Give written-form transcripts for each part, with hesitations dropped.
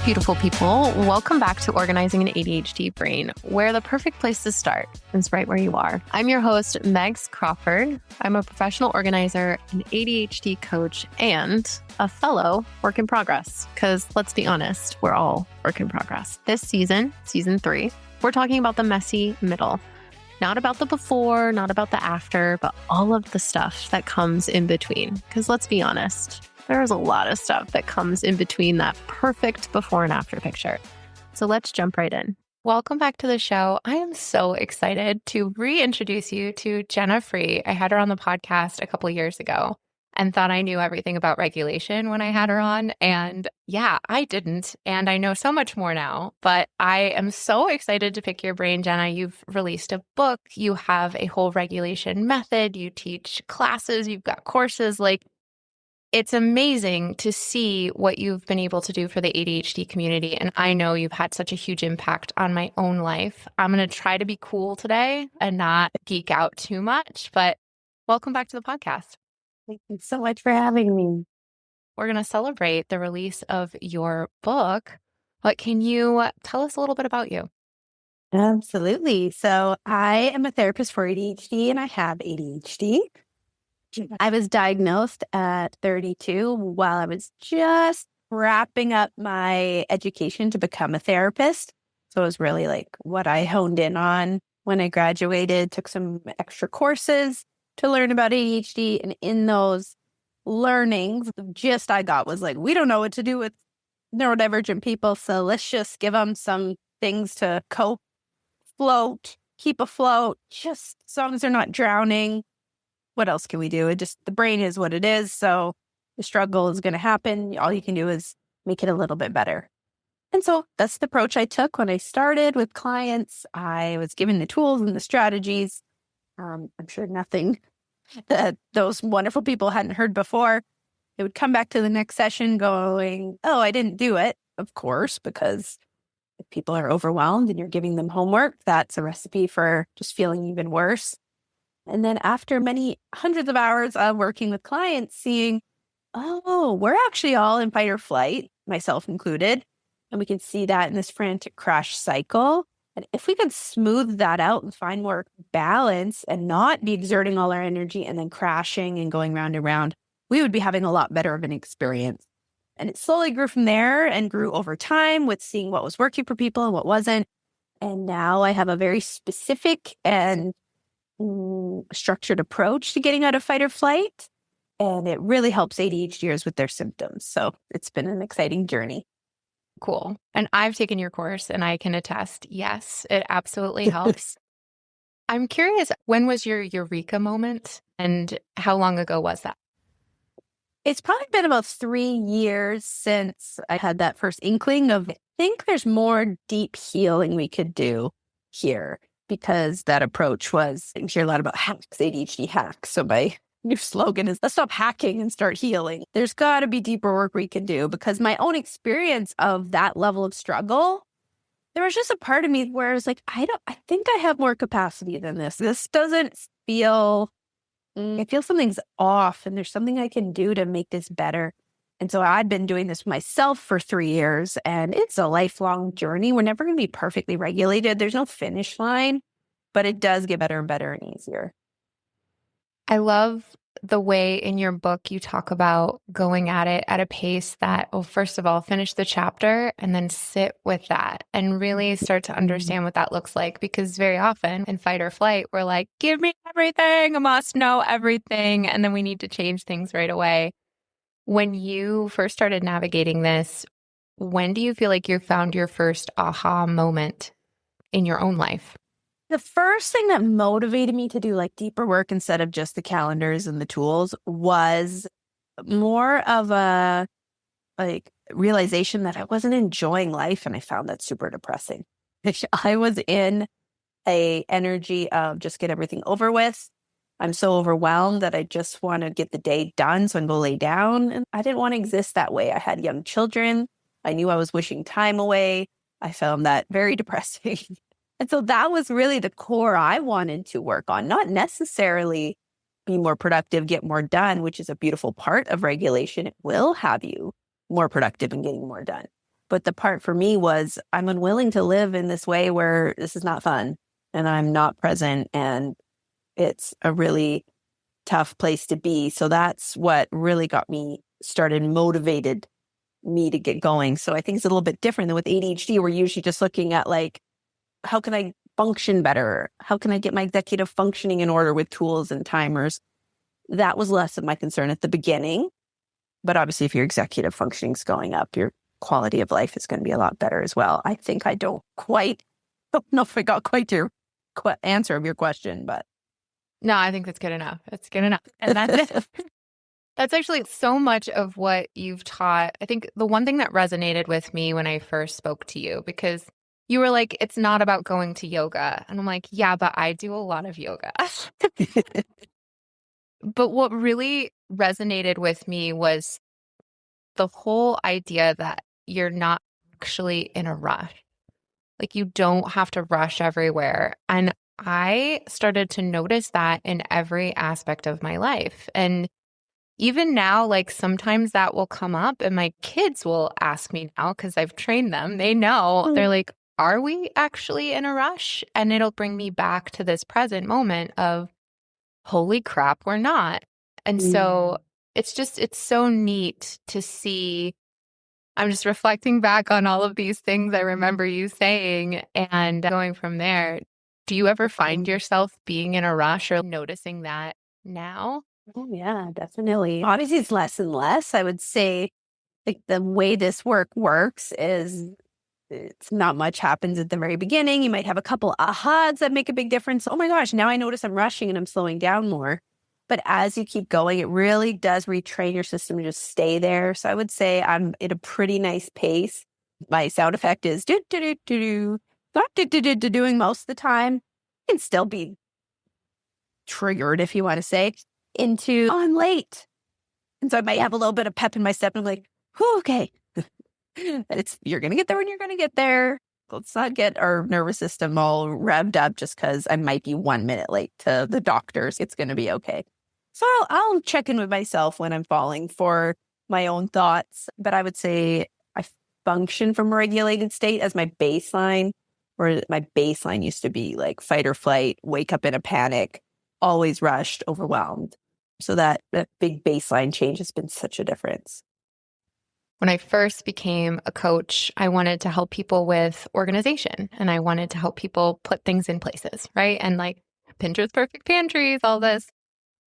beautiful people. Welcome back to Organizing an ADHD Brain, where the perfect place to start is right where you are. I'm your host, Megs Crawford. I'm a professional organizer, an ADHD coach, and a fellow work in progress. Because let's be honest, we're all work in progress. This season 3, we're talking about the messy middle. Not about the before, not about the after, but all of the stuff that comes in between. Because let's be honest, there's a lot of stuff that comes in between that perfect before and after picture. So let's jump right in. Welcome back to the show. I am so excited to reintroduce you to Jenna. I had her on the podcast a couple of years ago and thought I knew everything about regulation when I had her on. And yeah, I didn't. And I know so much more now, but I am so excited to pick your brain, Jenna. You've released a book. You have a whole regulation method. You teach classes. You've got courses. It's amazing to see what you've been able to do for the ADHD community. And I know you've had such a huge impact on my own life. I'm going to try to be cool today and not geek out too much, but welcome back to the podcast. Thank you so much for having me. We're going to celebrate the release of your book. But can you tell us a little bit about you? Absolutely. So I am a therapist for ADHD and I have ADHD. I was diagnosed at 32 while I was just wrapping up my education to become a therapist. So it was really what I honed in on when I graduated, took some extra courses to learn about ADHD. And in those learnings, the gist I got was we don't know what to do with neurodivergent people. So let's just give them some things to cope, float, keep afloat, just as long as they're not drowning. What else can we do? The brain is what it is. So the struggle is going to happen. All you can do is make it a little bit better. And so that's the approach I took when I started with clients. I was given the tools and the strategies. I'm sure nothing that those wonderful people hadn't heard before. They would come back to the next session going, oh, I didn't do it. Of course, because if people are overwhelmed and you're giving them homework, that's a recipe for just feeling even worse. And then after many hundreds of hours of working with clients, seeing, oh, we're actually all in fight or flight, myself included. And we can see that in this frantic crash cycle. And if we could smooth that out and find more balance and not be exerting all our energy and then crashing and going round and round, we would be having a lot better of an experience. And it slowly grew from there and grew over time with seeing what was working for people and what wasn't. And now I have a very specific and structured approach to getting out of fight or flight. And it really helps ADHDers with their symptoms. So it's been an exciting journey. Cool. And I've taken your course and I can attest, yes, it absolutely helps. I'm curious, when was your eureka moment and how long ago was that? It's probably been about 3 years since I had that first inkling of, I think there's more deep healing we could do here. Because that approach was, I hear a lot about hacks, ADHD hacks. So my new slogan is, let's stop hacking and start healing. There's got to be deeper work we can do because my own experience of that level of struggle, there was just a part of me where I was I think I have more capacity than this. This doesn't feel, I feel something's off and there's something I can do to make this better. And so I'd been doing this myself for 3 years and it's a lifelong journey. We're never going to be perfectly regulated. There's no finish line, but it does get better and better and easier. I love the way in your book you talk about going at it at a pace that, well, first of all, finish the chapter and then sit with that and really start to understand what that looks like. Because very often in fight or flight, we're like, give me everything. I must know everything. And then we need to change things right away. When you first started navigating this, when do you feel like you found your first aha moment in your own life? The first thing that motivated me to do deeper work instead of just the calendars and the tools was more of a realization that I wasn't enjoying life. And I found that super depressing. I was in a energy of just get everything over with. I'm so overwhelmed that I just want to get the day done so I can go lay down. And I didn't want to exist that way. I had young children. I knew I was wishing time away. I found that very depressing. And so that was really the core I wanted to work on, not necessarily be more productive, get more done, which is a beautiful part of regulation. It will have you more productive and getting more done. But the part for me was I'm unwilling to live in this way where this is not fun and I'm not present and it's a really tough place to be. So that's what really got me started, motivated me to get going. So I think it's a little bit different than with ADHD. We're usually just looking at like, how can I function better? How can I get my executive functioning in order with tools and timers? That was less of my concern at the beginning. But obviously, if your executive functioning is going up, your quality of life is going to be a lot better as well. I think I don't know if I got quite your answer of your question, but. No, I think that's good enough. That's good enough. And that's actually so much of what you've taught. I think the one thing that resonated with me when I first spoke to you, because you were like, it's not about going to yoga. And I'm like, yeah, but I do a lot of yoga. But what really resonated with me was the whole idea that you're not actually in a rush. Like you don't have to rush everywhere. And I started to notice that in every aspect of my life. And even now, like sometimes that will come up and my kids will ask me now because I've trained them. They know. They're like, are we actually in a rush? And it'll bring me back to this present moment of, holy crap, we're not. And so it's so neat to see. I'm just reflecting back on all of these things I remember you saying and going from there. Do you ever find yourself being in a rush or noticing that now? Oh, yeah, definitely. Obviously, it's less and less. I would say like the way this work works is it's not much happens at the very beginning. You might have a couple ahas that make a big difference. Oh my gosh, now I notice I'm rushing and I'm slowing down more. But as you keep going, it really does retrain your system to just stay there. So I would say I'm at a pretty nice pace. My sound effect is do do do do do, not do do do do doing most of the time. You can still be triggered, if you want to say, into oh, I'm late. And so I might have a little bit of pep in my step. And I'm like, okay. You're going to get there when you're going to get there. Let's not get our nervous system all revved up just because I might be 1 minute late to the doctors. It's going to be okay. So I'll check in with myself when I'm falling for my own thoughts. But I would say I function from a regulated state as my baseline, where my baseline used to be like fight or flight, wake up in a panic, always rushed, overwhelmed. So that big baseline change has been such a difference. When I first became a coach, I wanted to help people with organization and I wanted to help people put things in places, right? And like Pinterest perfect pantries, all this.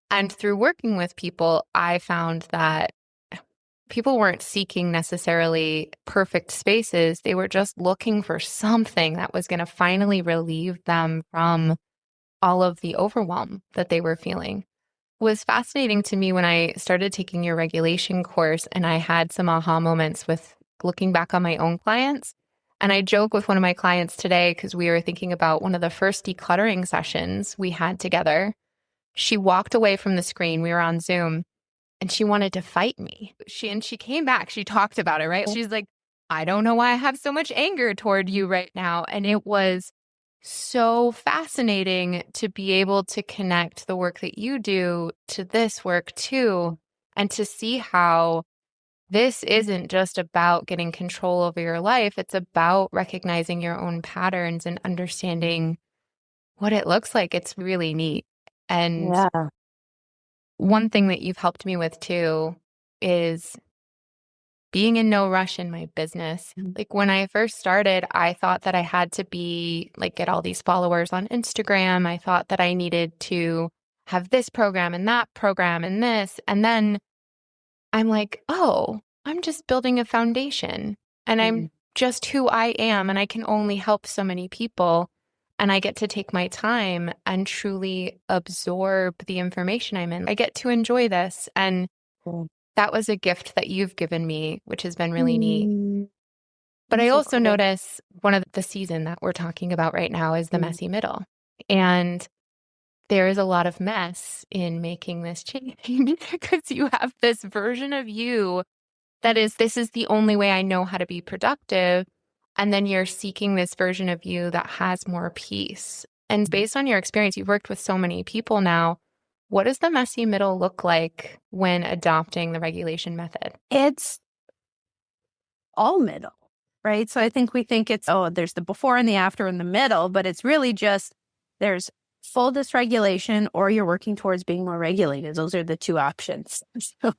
And through working with people, I found that people weren't seeking necessarily perfect spaces. They were just looking for something that was going to finally relieve them from all of the overwhelm that they were feeling. It was fascinating to me when I started taking your regulation course and I had some aha moments with looking back on my own clients. And I joke with one of my clients today because we were thinking about one of the first decluttering sessions we had together. She walked away from the screen. We were on Zoom and she wanted to fight me. She came back. She talked about it, right? She's like, I don't know why I have so much anger toward you right now. And it was so fascinating to be able to connect the work that you do to this work too, and to see how this isn't just about getting control over your life. It's about recognizing your own patterns and understanding what it looks like. It's really neat. And one thing that you've helped me with too is being in no rush in my business. Like when I first started, I thought that I had to be like, get all these followers on Instagram. I thought that I needed to have this program and that program and this. And then I'm like, oh, I'm just building a foundation and I'm just who I am. And I can only help so many people. And I get to take my time and truly absorb the information I'm in. I get to enjoy this. And that was a gift that you've given me, which has been really neat. But I also notice one of the season that we're talking about right now is the messy middle. And there is a lot of mess in making this change because you have this version of you that is, this is the only way I know how to be productive. And then you're seeking this version of you that has more peace. And based on your experience, you've worked with so many people now. What does the messy middle look like when adopting the regulation method? It's all middle. right? So I think we think it's, oh, there's the before and the after and the middle, but it's really just there's full dysregulation or you're working towards being more regulated. Those are the two options. So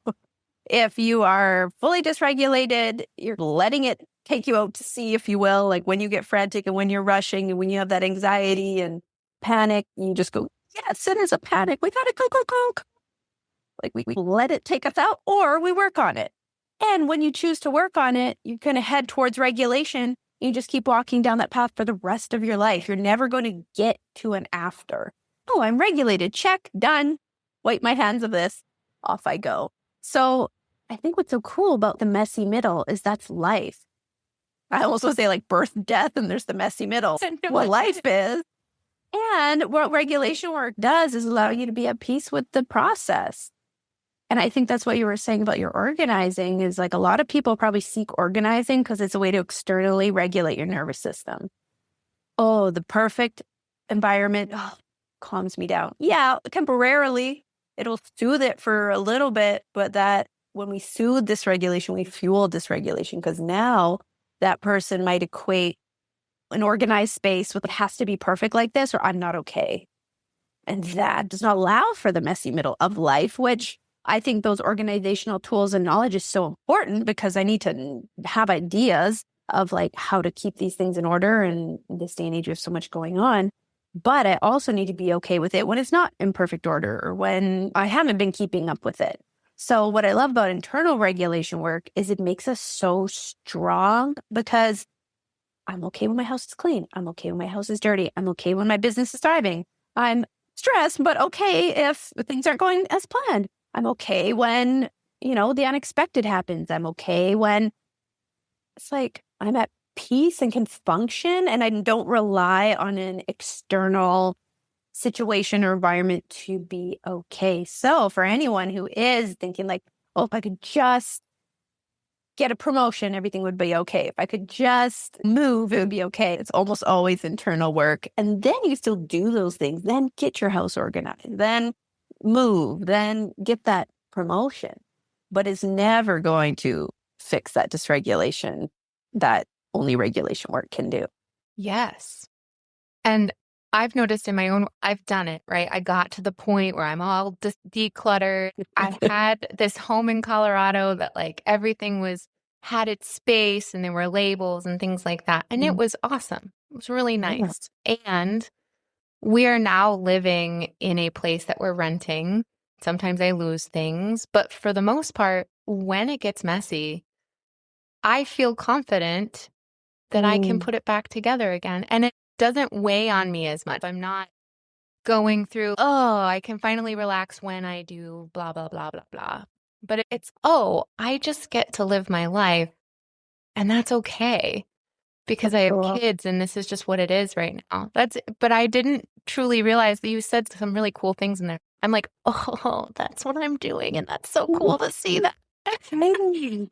if you are fully dysregulated, you're letting it take you out to sea, if you will, like when you get frantic and when you're rushing and when you have that anxiety and panic, you just go, yes, it is a panic. We got to go. Like we let it take us out or we work on it. And when you choose to work on it, you kind of head towards regulation. You just keep walking down that path for the rest of your life. You're never going to get to an after. Oh, I'm regulated. Check. Done. Wipe my hands of this. Off I go. So I think what's so cool about the messy middle is that's life. I almost want to say like birth, death, and there's the messy middle. What life is. And what regulation work does is allow you to be at peace with the process. And I think that's what you were saying about your organizing is like a lot of people probably seek organizing because it's a way to externally regulate your nervous system. Oh, the perfect environment calms me down. Yeah, temporarily, it'll soothe it for a little bit, but that when we soothe dysregulation, we fuel dysregulation because now that person might equate an organized space with it has to be perfect like this or I'm not okay. And that does not allow for the messy middle of life, which I think those organizational tools and knowledge is so important because I need to have ideas of like how to keep these things in order. And in this day and age, there's so much going on. But I also need to be okay with it when it's not in perfect order or when I haven't been keeping up with it. So what I love about internal regulation work is it makes us so strong because I'm okay when my house is clean. I'm okay when my house is dirty. I'm okay when my business is thriving. I'm stressed, but okay if things aren't going as planned. I'm okay when, the unexpected happens. I'm okay when it's like I'm at peace and can function and I don't rely on an external situation or environment to be okay. So for anyone who is thinking like, oh, if I could just get a promotion, everything would be okay. If I could just move, it would be okay. It's almost always internal work. And then you still do those things. Then get your house organized. Then move. Then get that promotion. But it's never going to fix that dysregulation that only regulation work can do. Yes. And I've noticed in my own, I've done it, right? I got to the point where I'm all decluttered. I had this home in Colorado that like everything had its space and there were labels and things like that. And it was awesome. It was really nice. Yeah. And we are now living in a place that we're renting. Sometimes I lose things, but for the most part, when it gets messy, I feel confident that I can put it back together again. And it doesn't weigh on me as much. I'm not going through, I can finally relax when I do blah, blah, blah, blah, blah. But it's, I just get to live my life and that's okay because I have kids and this is just what it is right now. But I didn't truly realize that you said some really cool things in there. I'm like, that's what I'm doing. And that's so cool to see that.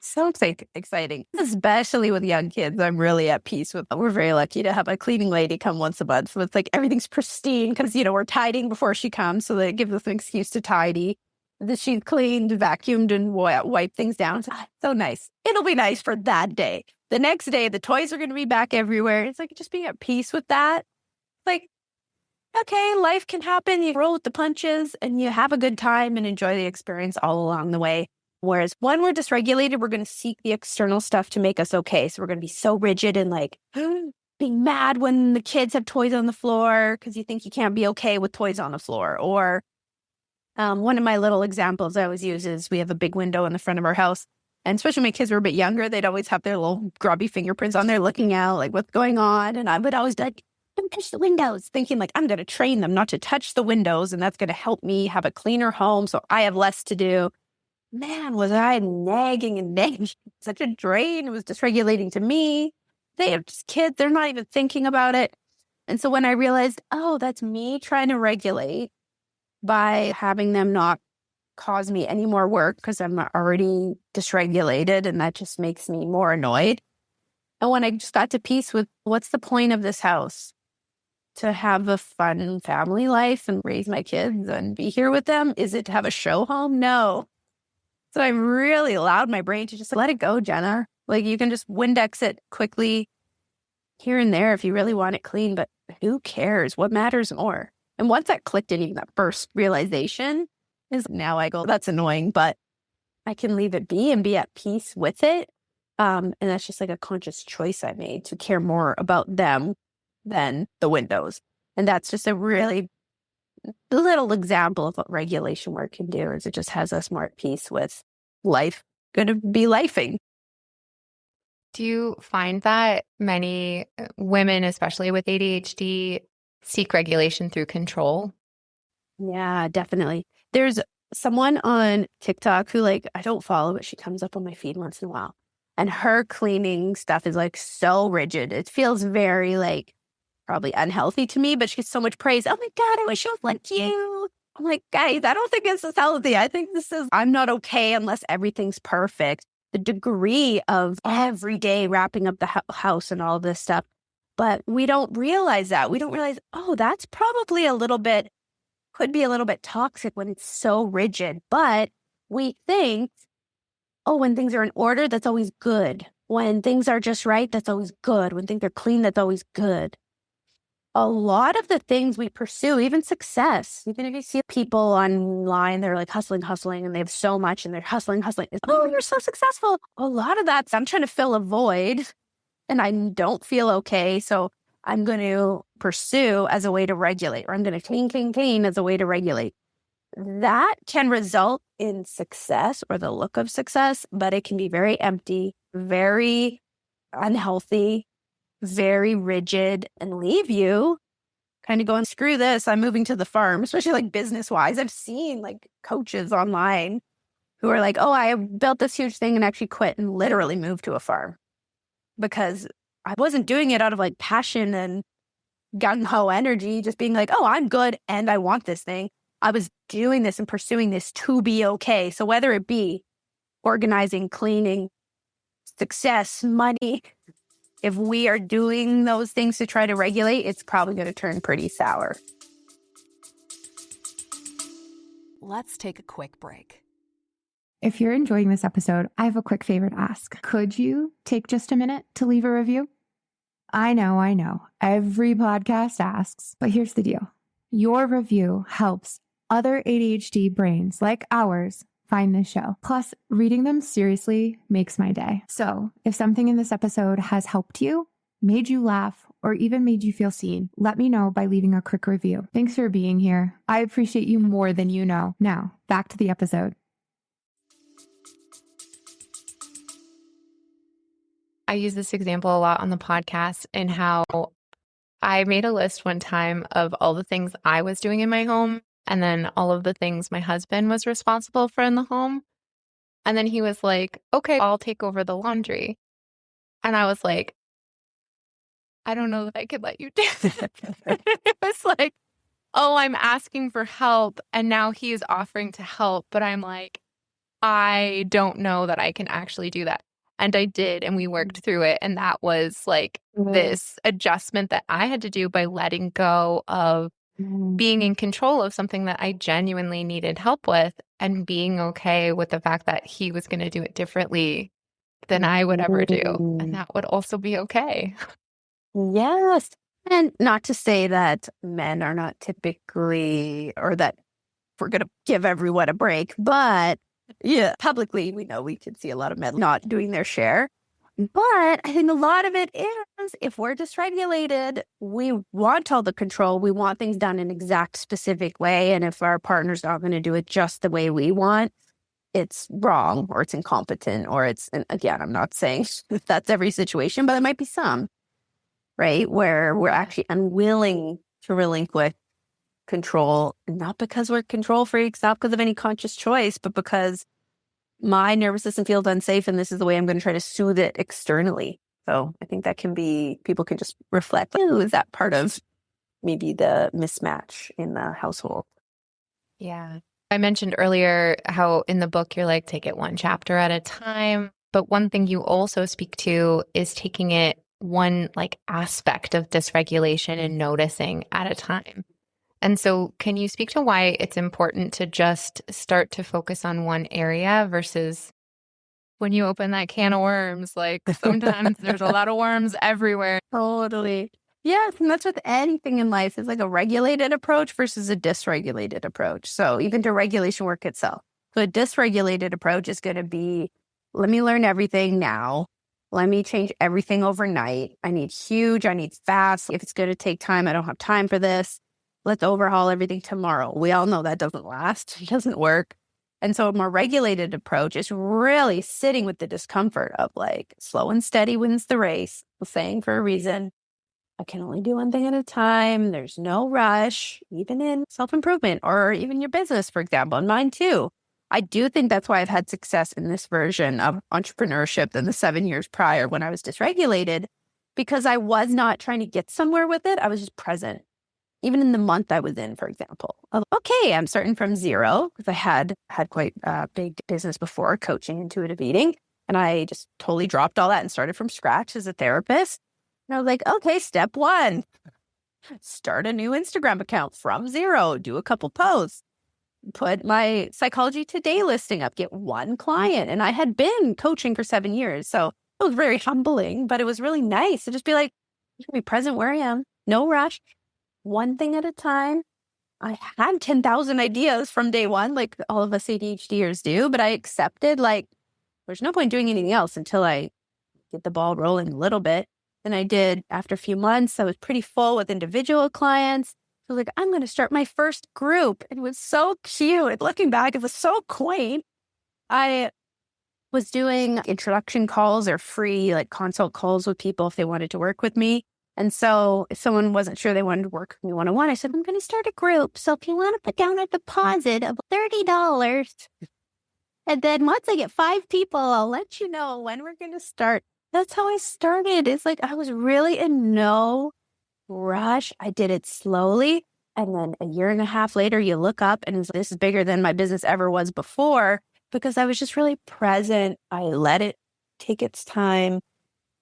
So exciting, especially with young kids. I'm really at peace with. We're very lucky to have a cleaning lady come once a month. So it's like everything's pristine because, we're tidying before she comes. So that it gives us an excuse to tidy. She's cleaned, vacuumed, and wiped things down. So nice. It'll be nice for that day. The next day, the toys are going to be back everywhere. It's like just being at peace with that. Like, okay, life can happen. You roll with the punches and you have a good time and enjoy the experience all along the way. Whereas when we're dysregulated, we're going to seek the external stuff to make us okay. So we're going to be so rigid and like being mad when the kids have toys on the floor because you think you can't be okay with toys on the floor. Or one of my little examples I always use is we have a big window in the front of our house. And especially when my kids were a bit younger, they'd always have their little grubby fingerprints on there looking out like what's going on. And I would always be like, don't touch the windows, thinking like I'm going to train them not to touch the windows. And that's going to help me have a cleaner home so I have less to do. Man, was I nagging and nagging. Such a drain. It was dysregulating to me. They have just kids. They're not even thinking about it. And so when I realized, that's me trying to regulate by having them not cause me any more work because I'm already dysregulated and that just makes me more annoyed. And when I just got to peace with what's the point of this house? To have a fun family life and raise my kids and be here with them? Is it to have a show home? No. So I really allowed my brain to just let it go, Jenna. Like you can just Windex it quickly here and there if you really want it clean, but who cares? What matters more? And once that clicked in, even that first realization is now I go, that's annoying, but I can leave it be and be at peace with it. And that's just like a conscious choice I made to care more about them than the windows. And that's just a really little example of what regulation work can do, is it just has us more at peace with life going to be lifing. Do you find that many women, especially with ADHD, seek regulation through control? Yeah, definitely. There's someone on TikTok who I don't follow, but she comes up on my feed once in a while. And her cleaning stuff is so rigid. It feels very probably unhealthy to me, but she gets so much praise. Oh my God, I wish I was like you. I'm like, guys, I don't think this is healthy. I think I'm not okay unless everything's perfect. The degree of every day wrapping up the house and all this stuff. But we don't realize that. We don't realize, oh, that's probably could be a little bit toxic when it's so rigid. But we think, oh, when things are in order, that's always good. When things are just right, that's always good. When things are clean, that's always good. A lot of the things we pursue, even success, even if you see people online, they're hustling, and they have so much and they're hustling. Oh, you're so successful. A lot of that's, I'm trying to fill a void and I don't feel okay. So I'm going to pursue as a way to regulate, or I'm going to clean as a way to regulate. That can result in success or the look of success, but it can be very empty, very unhealthy, very rigid, and leave you kind of going, screw this, I'm moving to the farm, especially business-wise. I've seen coaches online who are oh, I built this huge thing and actually quit and literally moved to a farm because I wasn't doing it out of passion and gung-ho energy, just being oh, I'm good and I want this thing. I was doing this and pursuing this to be okay. So whether it be organizing, cleaning, success, money, if we are doing those things to try to regulate, it's probably going to turn pretty sour. Let's take a quick break. If you're enjoying this episode, I have a quick favor to ask. Could you take just a minute to leave a review? I know. Every podcast asks, but here's the deal. Your review helps other ADHD brains like ours find this show. Plus, reading them seriously makes my day. So if something in this episode has helped you, made you laugh, or even made you feel seen, let me know by leaving a quick review. Thanks for being here. I appreciate you more than you know. Now, back to the episode. I use this example a lot on the podcast and how I made a list one time of all the things I was doing in my home and then all of the things my husband was responsible for in the home. And then he was like, okay, I'll take over the laundry. And I was like, I don't know that I could let you do that. It was oh, I'm asking for help. And now he is offering to help. But I'm I don't know that I can actually do that. And I did. And we worked through it. And that was this adjustment that I had to do by letting go of being in control of something that I genuinely needed help with and being okay with the fact that he was going to do it differently than I would ever do. And that would also be okay. Yes. And not to say that men are not typically, or that we're going to give everyone a break, but yeah, publicly, we know we can see a lot of men not doing their share. But I think a lot of it is, if we're dysregulated, we want all the control. We want things done in an exact specific way. And if our partner's not going to do it just the way we want, it's wrong or it's incompetent or it's, and again, I'm not saying that's every situation, but it might be some, right? Where we're actually unwilling to relinquish control, not because we're control freaks, not because of any conscious choice, but because my nervous system feels unsafe and this is the way I'm going to try to soothe it externally. So I think that can be, people can just reflect, oh, is that part of maybe the mismatch in the household? Yeah. I mentioned earlier how in the book you're take it one chapter at a time. But one thing you also speak to is taking it one aspect of dysregulation and noticing at a time. And so can you speak to why it's important to just start to focus on one area versus when you open that can of worms. Like sometimes there's a lot of worms everywhere. Totally. Yes, and that's with anything in life. It's like a regulated approach versus a dysregulated approach. So even to regulation work itself. So a dysregulated approach is going to be, let me learn everything now. Let me change everything overnight. I need huge, I need fast. If it's going to take time, I don't have time for this. Let's overhaul everything tomorrow. We all know that doesn't last. It doesn't work. And so a more regulated approach is really sitting with the discomfort of like slow and steady wins the race. The saying for a reason. I can only do one thing at a time. There's no rush, even in self-improvement or even your business, for example, and mine too. I do think that's why I've had success in this version of entrepreneurship than the 7 years prior when I was dysregulated, because I was not trying to get somewhere with it. I was just present. Even in the month I was in, for example, okay, I'm starting from zero because I had quite a big business before, coaching, intuitive eating. And I just totally dropped all that and started from scratch as a therapist. And I was like, okay, step one, start a new Instagram account from zero, do a couple posts, put my Psychology Today listing up, get one client. And I had been coaching for 7 years. So it was very humbling, but it was really nice to just be like, you can be present where I am, no rush, one thing at a time. I had 10,000 ideas from day one, like all of us ADHDers do, but I accepted like, there's no point doing anything else until I get the ball rolling a little bit. And I did after a few months. I was pretty full with individual clients. So like, I'm going to start my first group. It was so cute. Looking back, it was so quaint. I was doing introduction calls or free like consult calls with people if they wanted to work with me. And so if someone wasn't sure they wanted to work with me one-on-one, I said, I'm going to start a group. So if you want to put down a deposit of $30, and then once I get 5 people, I'll let you know when we're going to start. That's how I started. It's like I was really in no rush. I did it slowly. And then a year and a half later, you look up and this is bigger than my business ever was before because I was just really present. I let it take its time.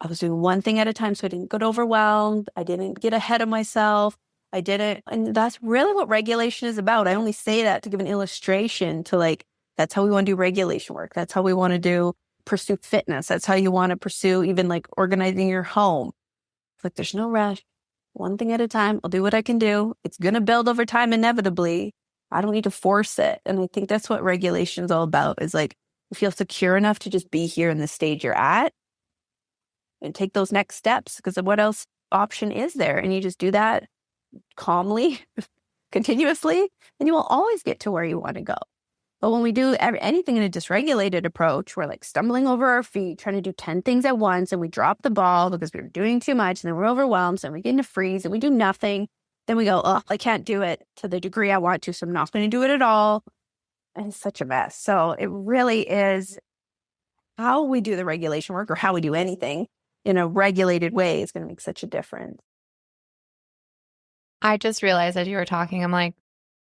I was doing one thing at a time so I didn't get overwhelmed. I didn't get ahead of myself. And that's really what regulation is about. I only say that to give an illustration to like, that's how we want to do regulation work. That's how we want to pursue fitness. That's how you want to pursue even like organizing your home. It's like, there's no rush. One thing at a time. I'll do what I can do. It's going to build over time inevitably. I don't need to force it. And I think that's what regulation is all about, is like, you feel secure enough to just be here in the stage you're at and take those next steps, because of what else option is there? And you just do that calmly, continuously, and you will always get to where you want to go. But when we do anything in a dysregulated approach, we're like stumbling over our feet, trying to do 10 things at once, and we drop the ball because we're doing too much, and then we're overwhelmed, and we get into freeze, and we do nothing. Then we go, oh, I can't do it to the degree I want to, so I'm not going to do it at all. And it's such a mess. So it really is how we do the regulation work, or how we do anything in a regulated way, is going to make such a difference. I just realized as you were talking, I'm like,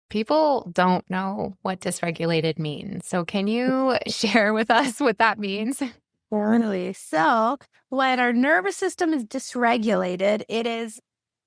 people don't know what dysregulated means. So can you share with us what that means? Definitely. So when our nervous system is dysregulated, it is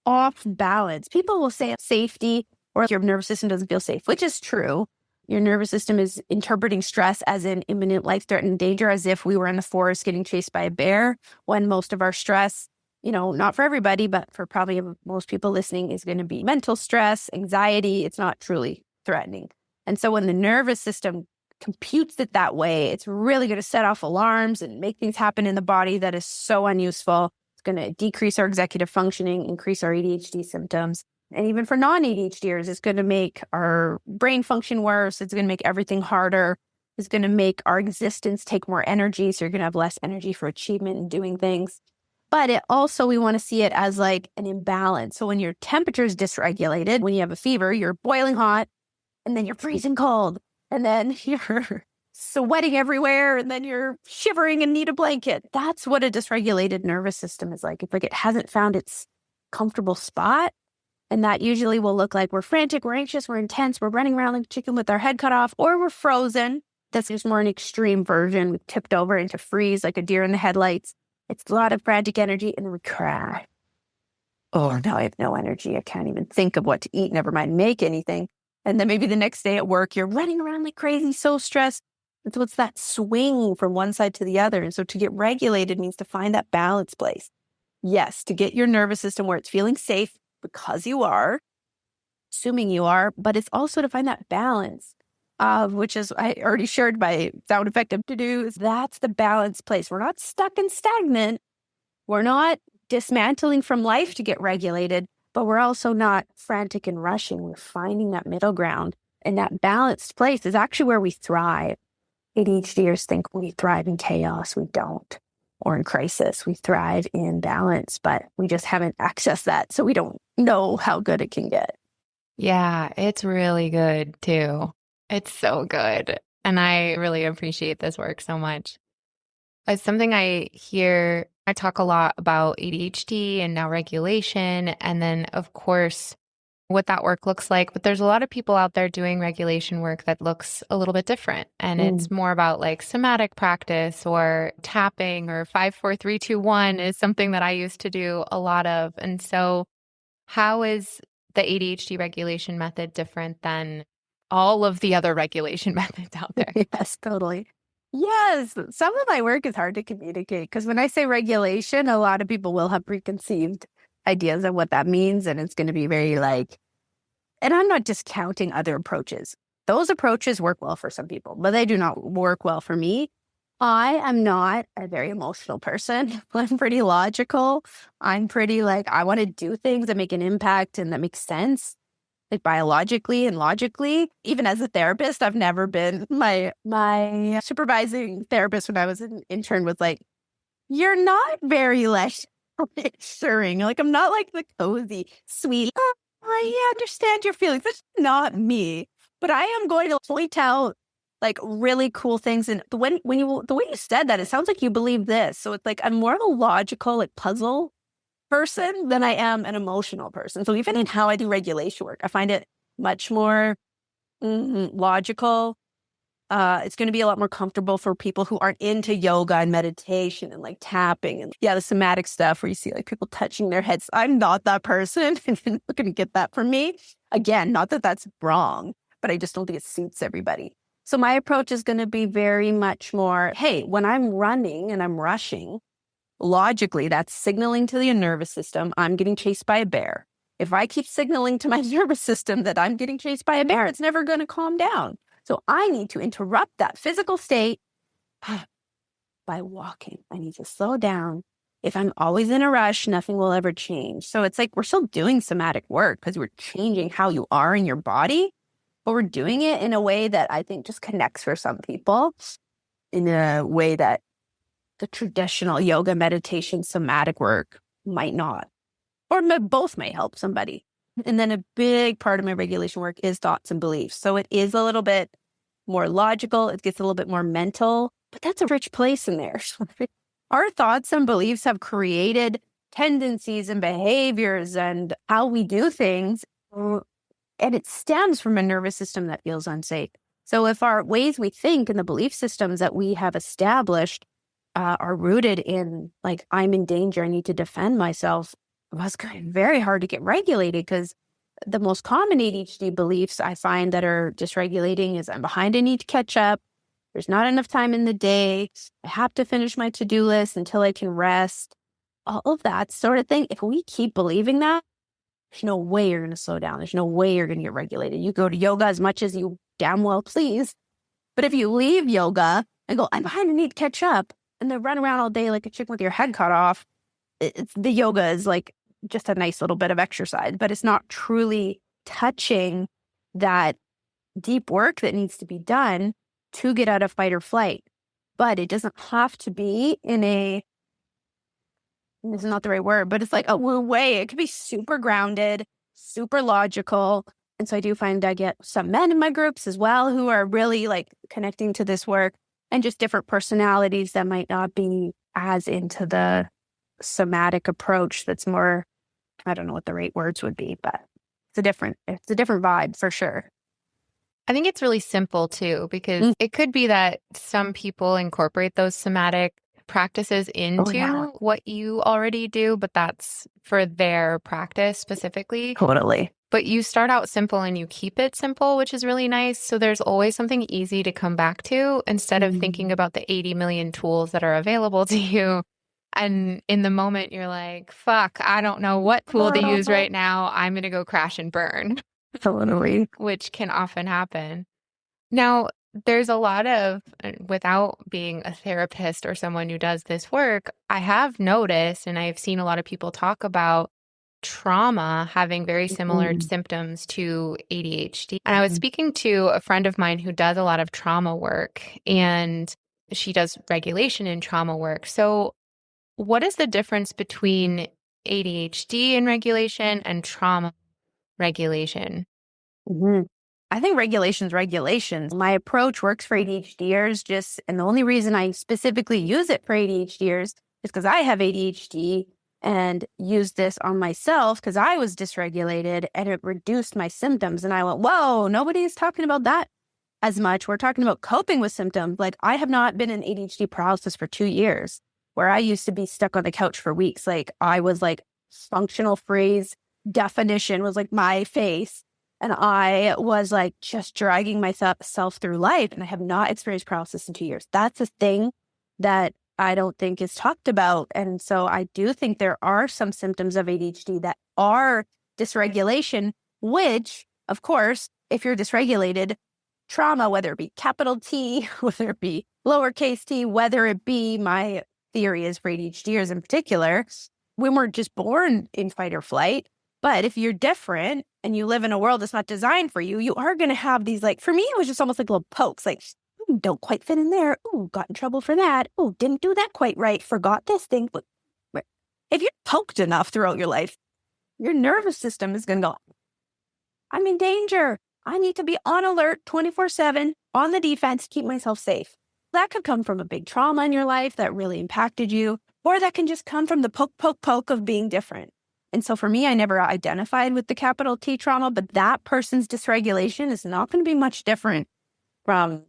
off balance. People will say safety, or your nervous system doesn't feel safe, which is true. Your nervous system is interpreting stress as an imminent life-threatening danger, as if we were in the forest getting chased by a bear, when most of our stress, not for everybody, but for probably most people listening, is going to be mental stress, anxiety. It's not truly threatening. And so when the nervous system computes it that way, it's really going to set off alarms and make things happen in the body that is so unuseful. It's going to decrease our executive functioning, increase our ADHD symptoms. And even for non-ADHDers, it's going to make our brain function worse. It's going to make everything harder. It's going to make our existence take more energy. So you're going to have less energy for achievement and doing things. But it also, we want to see it as like an imbalance. So when your temperature is dysregulated, when you have a fever, you're boiling hot, and then you're freezing cold, and then you're sweating everywhere, and then you're shivering and need a blanket. That's what a dysregulated nervous system is like. It's like it hasn't found its comfortable spot. And that usually will look like we're frantic, we're anxious, we're intense, we're running around like a chicken with our head cut off, or we're frozen. That's just more an extreme version. We've tipped over into freeze like a deer in the headlights. It's a lot of frantic energy, and then we crash. Oh, now I have no energy. I can't even think of what to eat, never mind make anything. And then maybe the next day at work, you're running around like crazy, so stressed. It's what's that swing from one side to the other. And so to get regulated means to find that balance place. Yes, to get your nervous system where it's feeling safe because you are, assuming you are, but it's also to find that balance of, which is, I already shared my sound effective to do, is that's the balance place. We're not stuck and stagnant. We're not dismantling from life to get regulated, but we're also not frantic and rushing. We're finding that middle ground, and that balanced place is actually where we thrive. ADHDers think we thrive in chaos. We don't. Or in crisis. We thrive in balance, but we just haven't accessed that. So we don't know how good it can get. Yeah, it's really good too. It's so good. And I really appreciate this work so much. It's something I hear, I talk a lot about ADHD and now regulation. And then, of course, what that work looks like. But there's a lot of people out there doing regulation work that looks a little bit different. And it's more about like somatic practice or tapping, or 5, 4, 3, 2, 1 is something that I used to do a lot of. And so how is the ADHD regulation method different than all of the other regulation methods out there? Yes, totally. Yes. Some of my work is hard to communicate because when I say regulation, a lot of people will have preconceived ideas of what that means. And it's going to be very like, and I'm not discounting other approaches. Those approaches work well for some people, but they do not work well for me. I am not a very emotional person. I'm pretty logical. I'm pretty like, I want to do things that make an impact and that make sense, like biologically and logically. Even as a therapist, I've never been, my supervising therapist when I was an intern was like, you're not very like reassuring. Like, I'm not like the cozy, sweet, oh, I understand your feelings. That's not me. But I am going to point out like really cool things. And the way you said that, it sounds like you believe this. So it's like I'm more of a logical, like puzzle person than I am an emotional person. So even in how I do regulation work, I find it much more logical. It's going to be a lot more comfortable for people who aren't into yoga and meditation and like tapping and the somatic stuff where you see like people touching their heads. I'm not that person. You're not going to get that from me. Again, not that that's wrong, but I just don't think it suits everybody. So my approach is going to be very much more, hey, when I'm running and I'm rushing, logically, that's signaling to the nervous system, I'm getting chased by a bear. If I keep signaling to my nervous system that I'm getting chased by a bear, it's never going to calm down. So I need to interrupt that physical state by walking. I need to slow down. If I'm always in a rush, nothing will ever change. So it's like we're still doing somatic work because we're changing how you are in your body, but we're doing it in a way that I think just connects for some people, in a way that the traditional yoga, meditation, somatic work might not, or both may help somebody. And then a big part of my regulation work is thoughts and beliefs. So it is a little bit more logical. It gets a little bit more mental, but that's a rich place in there. Our thoughts and beliefs have created tendencies and behaviors and how we do things. And it stems from a nervous system that feels unsafe. So if our ways we think and the belief systems that we have established are rooted in like, I'm in danger, I need to defend myself, it's very hard to get regulated because the most common ADHD beliefs I find that are dysregulating is I'm behind, I need to catch up. There's not enough time in the day. I have to finish my to-do list until I can rest. All of that sort of thing. If we keep believing that, there's no way you're going to slow down. There's no way you're going to get regulated. You go to yoga as much as you damn well please. But if you leave yoga and go, I'm behind, I need to catch up, and then run around all day like a chicken with your head cut off, the yoga is like just a nice little bit of exercise, but it's not truly touching that deep work that needs to be done to get out of fight or flight. But it doesn't have to be in a, this is not the right word, but it's like a woo way. It could be super grounded, super logical. And so I do find I get some men in my groups as well who are really like connecting to this work, and just different personalities that might not be as into the somatic approach. That's more, I don't know what the right words would be, but it's a different vibe for sure. I think it's really simple too, because it could be that some people incorporate those somatic practices into what you already do, but that's for their practice specifically. Totally. But you start out simple and you keep it simple, which is really nice. So there's always something easy to come back to instead of thinking about the 80 million tools that are available to you. And in the moment, you're like, fuck, I don't know what tool to use right now. I'm going to go crash and burn. Totally. Which can often happen. Now, there's a lot of, without being a therapist or someone who does this work, I have noticed, and I've seen a lot of people talk about trauma having very similar symptoms to ADHD. And I was speaking to a friend of mine who does a lot of trauma work, and she does regulation in trauma work. So what is the difference between ADHD and regulation and trauma regulation? I think regulation's regulations. My approach works for ADHDers and the only reason I specifically use it for ADHDers is because I have ADHD and used this on myself because I was dysregulated and it reduced my symptoms. And I went, whoa, nobody's talking about that as much. We're talking about coping with symptoms. Like I have not been in ADHD paralysis for 2 years, where I used to be stuck on the couch for weeks. Like I was like functional phrase definition was like my face. And I was like just dragging myself through life. And I have not experienced paralysis in 2 years. That's a thing that I don't think is talked about. And so I do think there are some symptoms of ADHD that are dysregulation, which, of course, if you're dysregulated, trauma, whether it be capital T, whether it be lowercase t, whether it be, my theory is for ADHDers in particular, we weren't just born in fight or flight. But if you're different and you live in a world that's not designed for you, you are going to have these, like, for me, it was just almost like little pokes, like, ooh, don't quite fit in there. Ooh, got in trouble for that. Ooh, didn't do that quite right. Forgot this thing. But if you're poked enough throughout your life, your nervous system is going to go, I'm in danger. I need to be on alert 24/7 on the defense, keep myself safe. That could come from a big trauma in your life that really impacted you, or that can just come from the poke of being different. And so for me, I never identified with the capital T trauma, but that person's dysregulation is not going to be much different from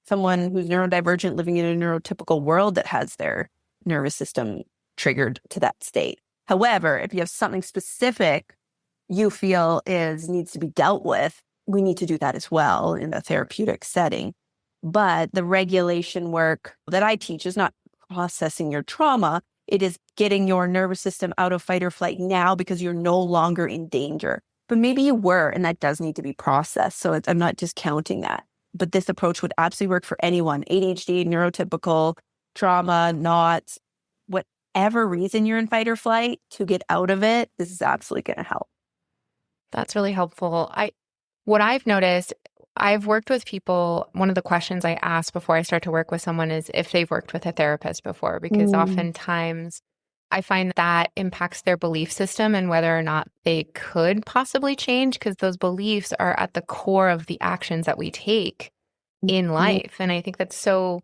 someone who's neurodivergent living in a neurotypical world that has their nervous system triggered to that state. However, if you have something specific you feel needs to be dealt with, we need to do that as well in a therapeutic setting. But the regulation work that I teach is not processing your trauma. It is getting your nervous system out of fight or flight now because you're no longer in danger. But maybe you were, and that does need to be processed. So I'm not discounting that. But this approach would absolutely work for anyone. ADHD, neurotypical, trauma, not, whatever reason you're in fight or flight, to get out of it, this is absolutely going to help. That's really helpful. What I've noticed, I've worked with people. One of the questions I ask before I start to work with someone is if they've worked with a therapist before, because oftentimes I find that impacts their belief system and whether or not they could possibly change, because those beliefs are at the core of the actions that we take in life. And I think that's so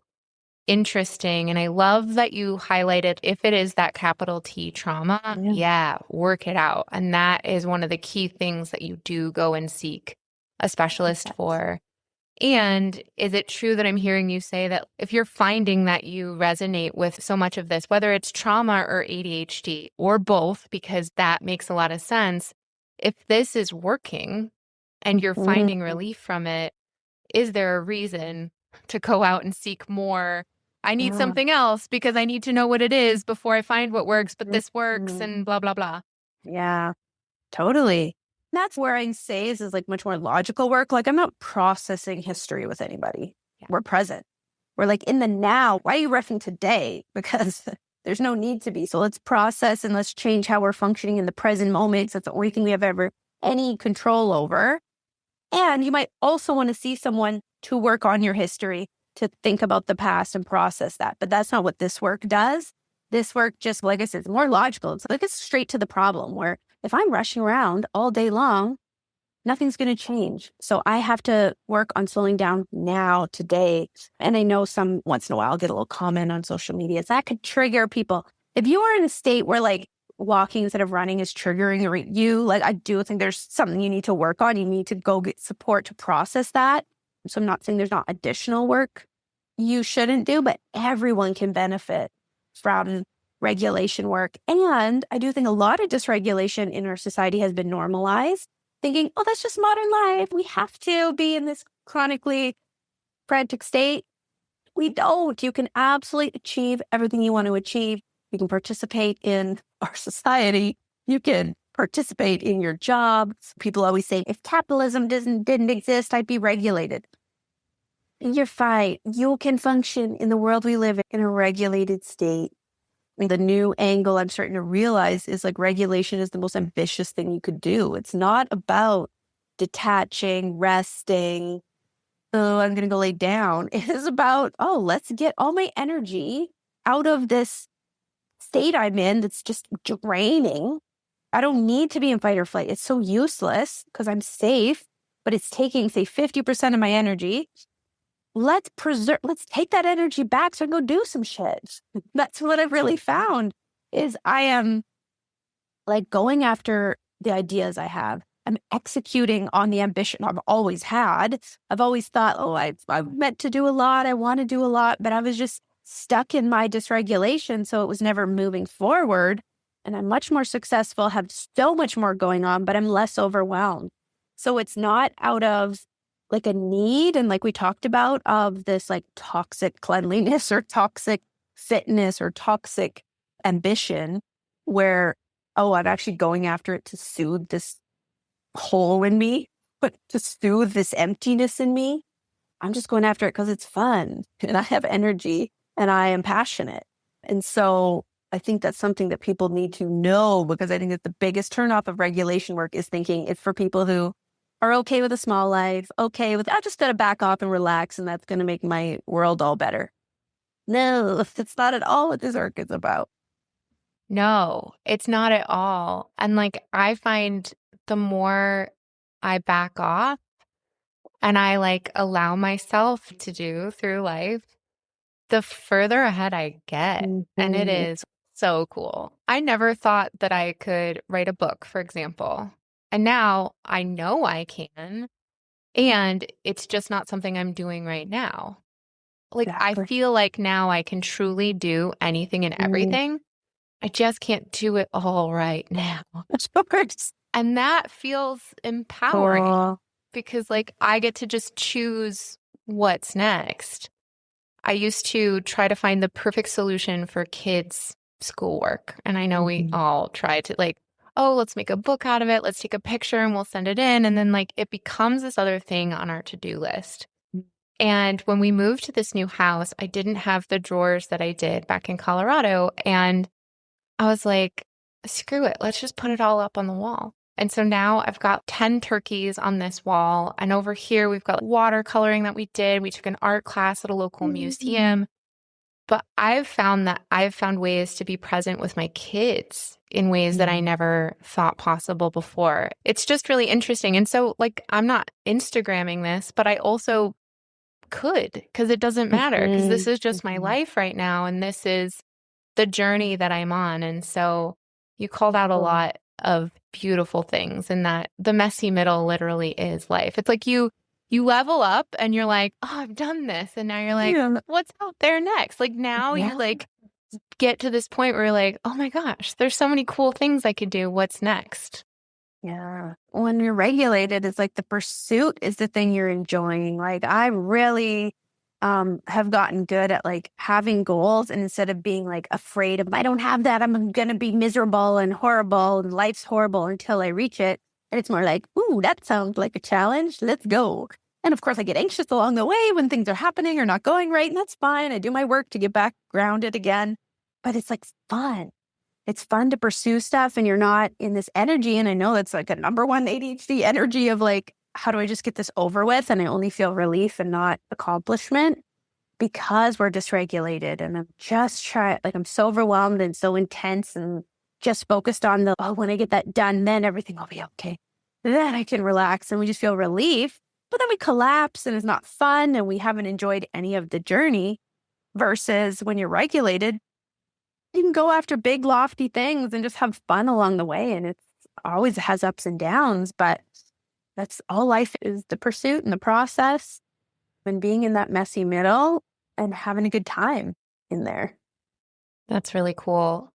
interesting. And I love that you highlighted, if it is that capital T trauma, work it out. And that is one of the key things that you do go and seek a specialist for. And is it true that I'm hearing you say that if you're finding that you resonate with so much of this, whether it's trauma or ADHD or both, because that makes a lot of sense, if this is working and you're finding relief from it, is there a reason to go out and seek more? I need something else because I need to know what it is before I find what works, but this works and blah, blah, blah. Yeah, totally. That's where I say is like much more logical work. Like I'm not processing history with anybody. Yeah. We're present. We're like in the now. Why are you reffing today? Because there's no need to be. So let's process and let's change how we're functioning in the present moment. That's the only thing we have ever any control over. And you might also want to see someone to work on your history, to think about the past and process that. But that's not what this work does. This work just, like I said, it's more logical. It's like it's straight to the problem, where if I'm rushing around all day long, nothing's going to change. So I have to work on slowing down now, today. And I know some once in a while I'll get a little comment on social media. So that could trigger people. If you are in a state where like walking instead of running is triggering you, like I do think there's something you need to work on. You need to go get support to process that. So I'm not saying there's not additional work you shouldn't do, but everyone can benefit from regulation work. And I do think a lot of dysregulation in our society has been normalized, thinking, oh, that's just modern life. We have to be in this chronically frantic state. We don't. You can absolutely achieve everything you want to achieve. You can participate in our society. You can participate in your job. People always say, if capitalism didn't exist, I'd be regulated. You're fine. You can function in the world we live in a regulated state. I mean, the new angle I'm starting to realize is like regulation is the most ambitious thing you could do. It's not about detaching, resting. Oh, I'm going to go lay down. It is about, oh, let's get all my energy out of this state I'm in that's just draining. I don't need to be in fight or flight. It's so useless because I'm safe, but it's taking, say, 50% of my energy. Let's take that energy back so I can go do some shit. That's what I've really found is I am like going after the ideas I have. I'm executing on the ambition I've always had. I've always thought, oh, I'm meant to do a lot. I want to do a lot, but I was just stuck in my dysregulation. So it was never moving forward. And I'm much more successful, have so much more going on, but I'm less overwhelmed. So it's not out of like a need. And like we talked about of this like toxic cleanliness or toxic fitness or toxic ambition where, oh, I'm actually going after it to soothe this hole in me, but to soothe this emptiness in me. I'm just going after it because it's fun and I have energy and I am passionate. And so I think that's something that people need to know because I think that the biggest turnoff of regulation work is thinking it's for people who are okay with a small life, okay with, I just got to back off and relax and that's going to make my world all better. No, that's not at all what this work is about. No, it's not at all. And like, I find the more I back off and I like allow myself to do through life, the further ahead I get. And it is so cool. I never thought that I could write a book, for example. And now I know I can. And it's just not something I'm doing right now. Like, Exactly. I feel like now I can truly do anything and everything. I just can't do it all right now. And that feels empowering because like I get to just choose what's next. I used to try to find the perfect solution for kids' schoolwork. And I know we all try to like, oh, let's make a book out of it. Let's take a picture and we'll send it in. And then like it becomes this other thing on our to-do list. And when we moved to this new house, I didn't have the drawers that I did back in Colorado. And I was like, screw it. Let's just put it all up on the wall. And so now I've got 10 turkeys on this wall. And over here, we've got watercoloring that we did. We took an art class at a local museum. But I've found ways to be present with my kids in ways that I never thought possible before. It's just really interesting. And so like, I'm not Instagramming this, but I also could because it doesn't matter because this is just my life right now. And this is the journey that I'm on. And so you called out a lot of beautiful things and that the messy middle literally is life. It's like you level up and you're like, oh, I've done this. And now you're like, what's out there next? Like now you like get to this point where you're like, oh my gosh, there's so many cool things I could do. What's next? Yeah. When you're regulated, it's like the pursuit is the thing you're enjoying. Like I really have gotten good at like having goals and instead of being like afraid of, if I don't have that, I'm going to be miserable and horrible and life's horrible until I reach it. And it's more like, ooh, that sounds like a challenge. Let's go. And of course I get anxious along the way when things are happening or not going right. And that's fine. I do my work to get back grounded again, but it's like fun. It's fun to pursue stuff and you're not in this energy. And I know that's like a number one ADHD energy of like, how do I just get this over with? And I only feel relief and not accomplishment because we're dysregulated. And I'm just I'm so overwhelmed and so intense and just focused on when I get that done, then everything will be okay. Then I can relax and we just feel relief. But then we collapse and it's not fun and we haven't enjoyed any of the journey versus when you're regulated, you can go after big, lofty things and just have fun along the way. And it's always has ups and downs, but that's all life is, the pursuit and the process and being in that messy middle and having a good time in there. That's really cool.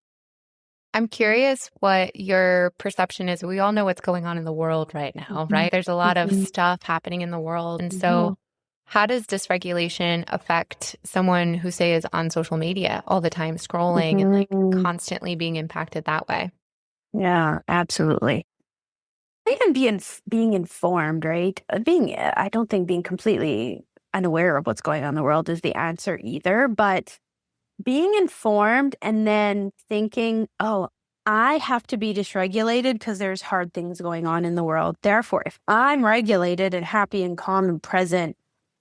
I'm curious what your perception is. We all know what's going on in the world right now, right? There's a lot of stuff happening in the world. And so how does dysregulation affect someone who, say, is on social media all the time, scrolling and like constantly being impacted that way? Yeah, absolutely. Even being informed, right? I don't think being completely unaware of what's going on in the world is the answer either, but being informed and then thinking, oh, I have to be dysregulated because there's hard things going on in the world. Therefore, if I'm regulated and happy and calm and present,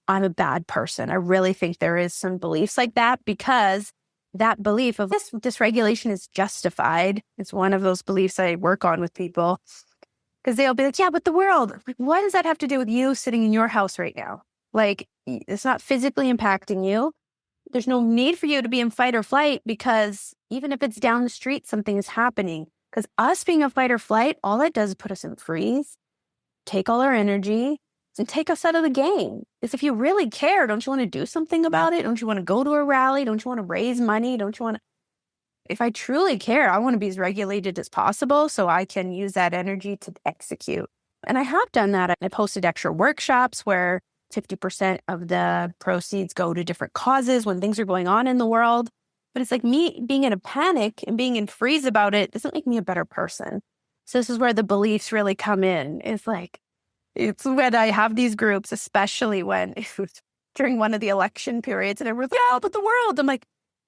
I'm a bad person. I really think there is some beliefs like that, because that belief of this dysregulation is justified. It's one of those beliefs I work on with people, because they'll be like, yeah, but the world, like, what does that have to do with you sitting in your house right now? Like, it's not physically impacting you. There's no need for you to be in fight or flight, because even if it's down the street, something is happening. Because us being in fight or flight, all it does is put us in freeze, take all our energy, and take us out of the game. Is if you really care, don't you want to do something about it? Don't you want to go to a rally? Don't you want to raise money? Don't you want to? If I truly care, I want to be as regulated as possible so I can use that energy to execute. And I have done that. I posted extra workshops where 50% of the proceeds go to different causes when things are going on in the world. But it's like me being in a panic and being in freeze about it doesn't make me a better person. So this is where the beliefs really come in. It's when I have these groups, especially when it was during one of the election periods, and everyone's like, yeah, but the world. I'm like,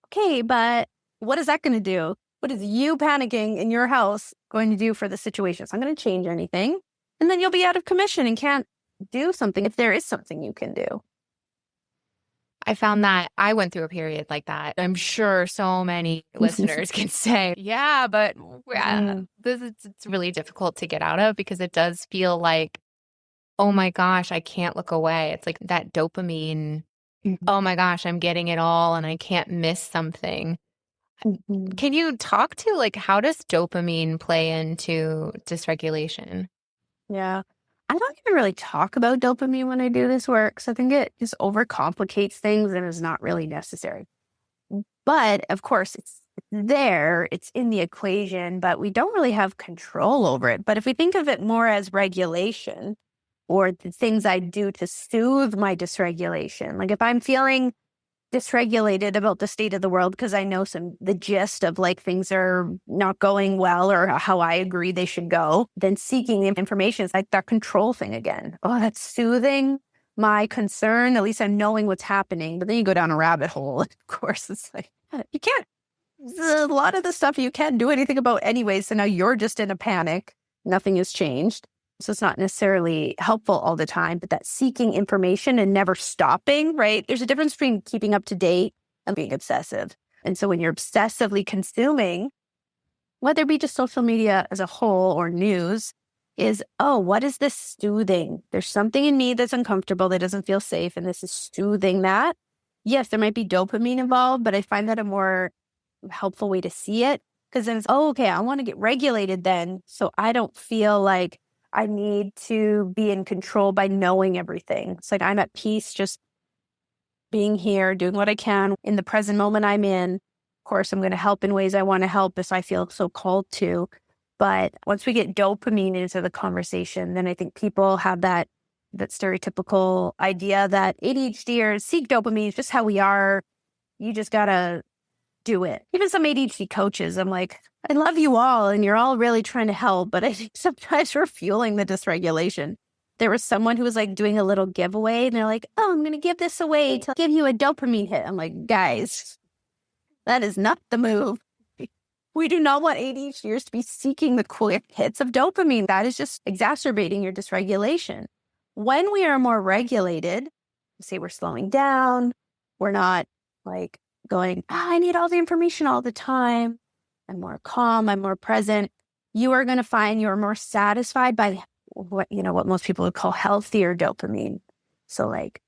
okay, but what is that going to do? What is you panicking in your house going to do for the situation? It's not going to change anything. And then you'll be out of commission and can't do something if there is something you can do. I found that I went through a period like that. I'm sure so many listeners can say, yeah, but it's really difficult to get out of, because it does feel like, oh my gosh, I can't look away. It's like that dopamine. Oh my gosh, I'm getting it all and I can't miss something. Can you talk to, like, how does dopamine play into dysregulation? Yeah. I don't even really talk about dopamine when I do this work, so I think it just overcomplicates things and is not really necessary. But of course, it's there, it's in the equation, but we don't really have control over it. But if we think of it more as regulation, or the things I do to soothe my dysregulation, like if I'm feeling dysregulated about the state of the world because I know the gist of like things are not going well or how I agree they should go, then seeking the information is like that control thing again. Oh, that's soothing my concern. At least I'm knowing what's happening. But then you go down a rabbit hole. Of course, it's like, you can't, a lot of the stuff you can't do anything about anyway. So now you're just in a panic. Nothing has changed. So it's not necessarily helpful all the time, but that seeking information and never stopping, right? There's a difference between keeping up to date and being obsessive. And so when you're obsessively consuming, whether it be just social media as a whole or news, is, oh, what is this soothing? There's something in me that's uncomfortable, that doesn't feel safe, and this is soothing that. Yes, there might be dopamine involved, but I find that a more helpful way to see it, because then it's, oh, okay, I want to get regulated then, so I don't feel like I need to be in control by knowing everything. It's like I'm at peace just being here, doing what I can in the present moment I'm in. Of course, I'm going to help in ways I want to help if I feel so called to. But once we get dopamine into the conversation, then I think people have that stereotypical idea that ADHDers seek dopamine. It's just how we are. You just got to do it. Even some ADHD coaches, I'm like, I love you all and you're all really trying to help, but I think sometimes we're fueling the dysregulation. There was someone who was like doing a little giveaway and they're like, oh, I'm going to give this away to give you a dopamine hit. I'm like, guys, that is not the move. We do not want ADHDers to be seeking the quick hits of dopamine. That is just exacerbating your dysregulation. When we are more regulated, say we're slowing down, we're not like going, I need all the information all the time. I'm more calm, I'm more present. You are going to find you're more satisfied by what most people would call healthier dopamine. So like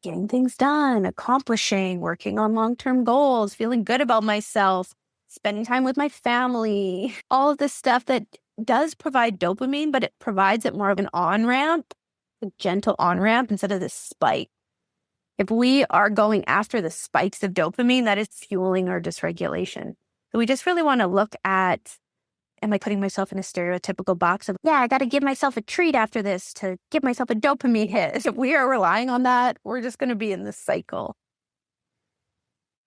getting things done, accomplishing, working on long-term goals, feeling good about myself, spending time with my family, all of this stuff that does provide dopamine, but it provides it more of an on-ramp, a gentle on-ramp instead of this spike. If we are going after the spikes of dopamine, that is fueling our dysregulation. So we just really want to look at, am I putting myself in a stereotypical box of, I got to give myself a treat after this to give myself a dopamine hit. If we are relying on that, we're just going to be in this cycle.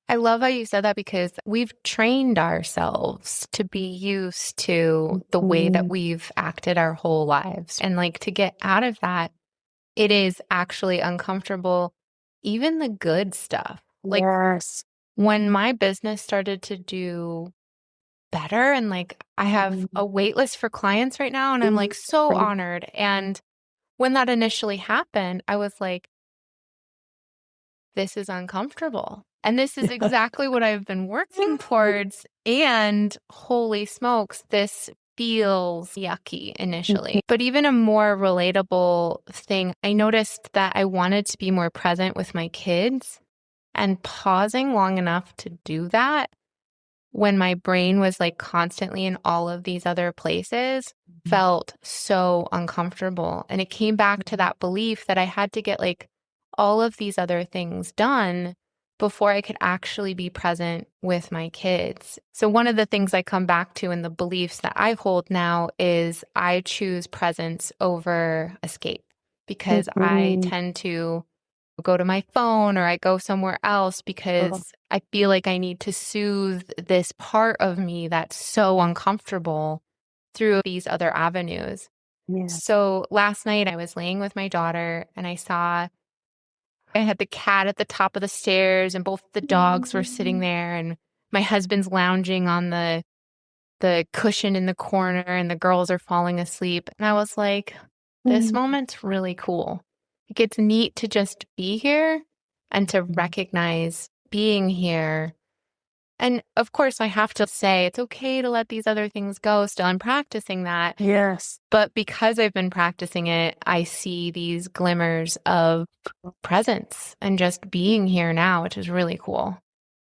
I love how you said that because we've trained ourselves to be used to the way that we've acted our whole lives. And like to get out of that, it is actually uncomfortable. Even the good stuff. Like when my business started to do better and like I have a wait list for clients right now and I'm like so honored. And when that initially happened, I was like, this is uncomfortable. And this is exactly what I've been working towards. And holy smokes, this feels yucky initially. But even a more relatable thing, I noticed that I wanted to be more present with my kids, and pausing long enough to do that when my brain was like constantly in all of these other places felt so uncomfortable. And it came back to that belief that I had to get like all of these other things done before I could actually be present with my kids. So one of the things I come back to in the beliefs that I hold now is I choose presence over escape, because I tend to go to my phone or I go somewhere else because I feel like I need to soothe this part of me that's so uncomfortable through these other avenues. So last night I was laying with my daughter and I had the cat at the top of the stairs and both the dogs were sitting there, and my husband's lounging on the cushion in the corner and the girls are falling asleep. And I was like, this moment's really cool. Like, it's neat to just be here and to recognize being here. And of course, I have to say it's okay to let these other things go. Still, I'm practicing that. Yes. But because I've been practicing it, I see these glimmers of presence and just being here now, which is really cool.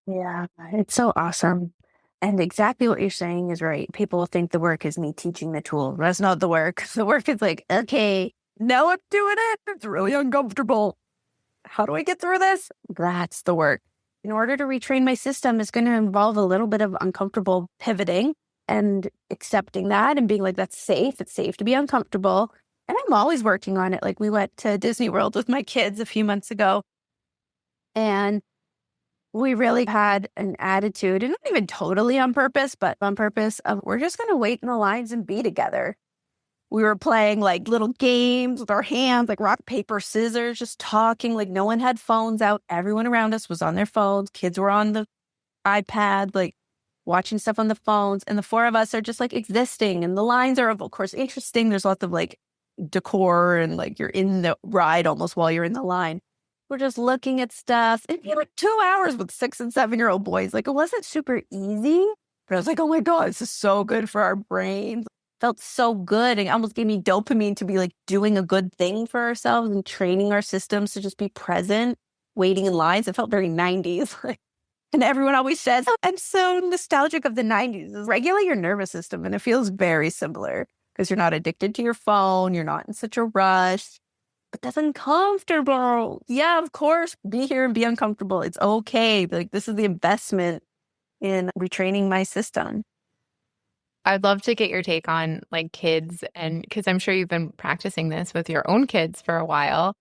Yeah, it's so awesome. And exactly what you're saying is right. People think the work is me teaching the tool. That's not the work. The work is like, okay, now I'm doing it. It's really uncomfortable. How do I get through this? That's the work. In order to retrain my system, it's going to involve a little bit of uncomfortable pivoting and accepting that and being like, that's safe. It's safe to be uncomfortable. And I'm always working on it. Like, we went to Disney World with my kids a few months ago, and we really had an attitude, and not even totally on purpose, but on purpose, of we're just going to wait in the lines and be together. We were playing like little games with our hands, like rock, paper, scissors, just talking. Like, no one had phones out. Everyone around us was on their phones. Kids were on the iPad, like watching stuff on the phones. And the four of us are just like existing. And the lines are, of course, interesting. There's lots of like decor and like you're in the ride almost while you're in the line. We're just looking at stuff. It'd be like 2 hours with 6 and 7-year-old boys. Like, it wasn't super easy, but I was like, oh my God, this is so good for our brains. Felt so good. And it almost gave me dopamine to be like doing a good thing for ourselves and training our systems to just be present, waiting in lines. It felt very 90s. And everyone always says, oh, I'm so nostalgic of the 90s. Regulate your nervous system. And it feels very similar because you're not addicted to your phone. You're not in such a rush. But that's uncomfortable. Yeah, of course. Be here and be uncomfortable. It's okay. Like, this is the investment in retraining my system. I'd love to get your take on like kids, and because I'm sure you've been practicing this with your own kids for a while.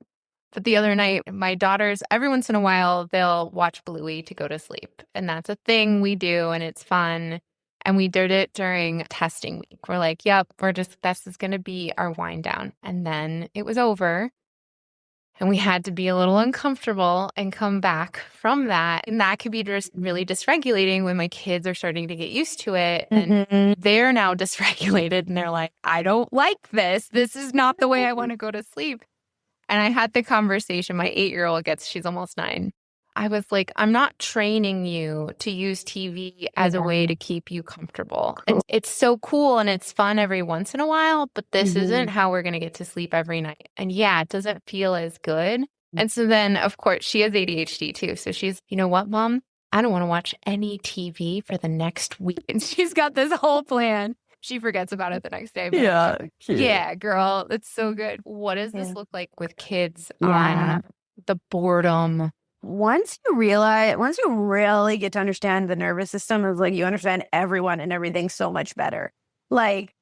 But the other night, my daughters, every once in a while, they'll watch Bluey to go to sleep. And that's a thing we do, and it's fun. And we did it during testing week. We're like, yep, this is going to be our wind down. And then it was over. And we had to be a little uncomfortable and come back from that. And that could be just really dysregulating when my kids are starting to get used to it. And they're now dysregulated and they're like, I don't like this. This is not the way I want to go to sleep. And I had the conversation. My 8-year-old she's almost 9. I was like, I'm not training you to use TV as a way to keep you comfortable. It's so cool and it's fun every once in a while, but this isn't how we're going to get to sleep every night. And yeah, it doesn't feel as good. And so then, of course, she has ADHD too. So she's, you know what, Mom? I don't want to watch any TV for the next week. And she's got this whole plan. She forgets about it the next day. Yeah. Yeah, girl, it's so good. What does this look like with kids Yeah. on the boredom. Once you really get to understand the nervous system, it's like you understand everyone and everything so much better. Like